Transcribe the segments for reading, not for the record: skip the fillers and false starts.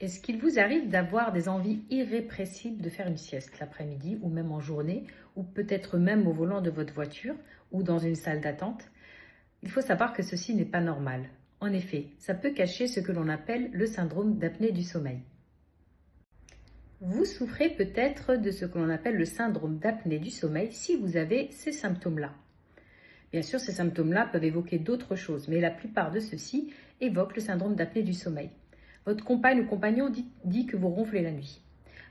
Est-ce qu'il vous arrive d'avoir des envies irrépressibles de faire une sieste l'après-midi ou même en journée ou peut-être même au volant de votre voiture ou dans une salle d'attente? Il faut savoir que ceci n'est pas normal. En effet, ça peut cacher ce que l'on appelle le syndrome d'apnée du sommeil. Vous souffrez peut-être de ce que l'on appelle le syndrome d'apnée du sommeil si vous avez ces symptômes-là. Bien sûr, ces symptômes-là peuvent évoquer d'autres choses, mais la plupart de ceux-ci évoquent le syndrome d'apnée du sommeil. Votre compagne ou compagnon dit que vous ronflez la nuit.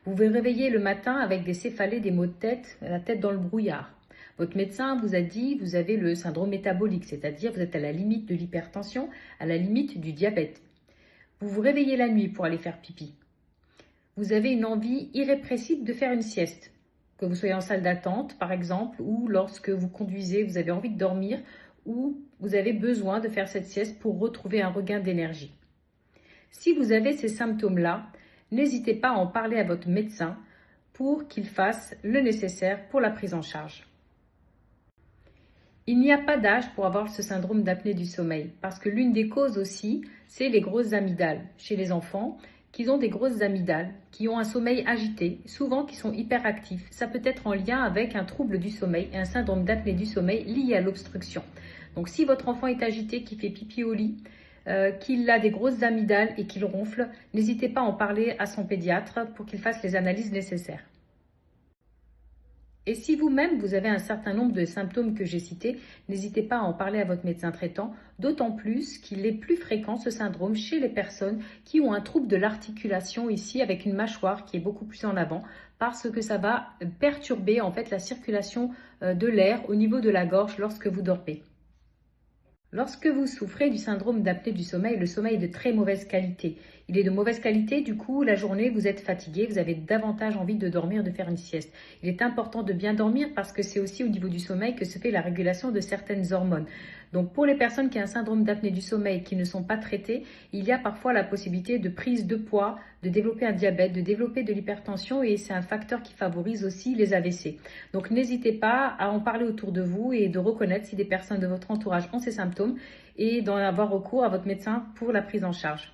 Vous vous réveillez le matin avec des céphalées, des maux de tête, la tête dans le brouillard. Votre médecin vous a dit que vous avez le syndrome métabolique, c'est-à-dire vous êtes à la limite de l'hypertension, à la limite du diabète. Vous vous réveillez la nuit pour aller faire pipi. Vous avez une envie irrépressible de faire une sieste. Que vous soyez en salle d'attente, par exemple, ou lorsque vous conduisez, vous avez envie de dormir, ou vous avez besoin de faire cette sieste pour retrouver un regain d'énergie. Si vous avez ces symptômes-là, n'hésitez pas à en parler à votre médecin pour qu'il fasse le nécessaire pour la prise en charge. Il n'y a pas d'âge pour avoir ce syndrome d'apnée du sommeil, parce que l'une des causes aussi, c'est les grosses amygdales. Chez les enfants, qui ont des grosses amygdales, qui ont un sommeil agité, souvent qui sont hyperactifs. Ça peut être en lien avec un trouble du sommeil et un syndrome d'apnée du sommeil lié à l'obstruction. Donc si votre enfant est agité, qui fait pipi au lit, qu'il a des grosses amygdales et qu'il ronfle, n'hésitez pas à en parler à son pédiatre pour qu'il fasse les analyses nécessaires. Et si vous-même, vous avez un certain nombre de symptômes que j'ai cités, n'hésitez pas à en parler à votre médecin traitant, d'autant plus qu'il est plus fréquent ce syndrome chez les personnes qui ont un trouble de l'articulation ici avec une mâchoire qui est beaucoup plus en avant parce que ça va perturber en fait la circulation de l'air au niveau de la gorge lorsque vous dormez. Lorsque vous souffrez du syndrome d'apnée du sommeil, le sommeil est de très mauvaise qualité. Il est de mauvaise qualité, du coup, la journée, vous êtes fatigué, vous avez davantage envie de dormir, de faire une sieste. Il est important de bien dormir parce que c'est aussi au niveau du sommeil que se fait la régulation de certaines hormones. Donc, pour les personnes qui ont un syndrome d'apnée du sommeil qui ne sont pas traitées, il y a parfois la possibilité de prise de poids, de développer un diabète, de développer de l'hypertension et c'est un facteur qui favorise aussi les AVC. Donc, n'hésitez pas à en parler autour de vous et de reconnaître si des personnes de votre entourage ont ces symptômes et d'en avoir recours à votre médecin pour la prise en charge.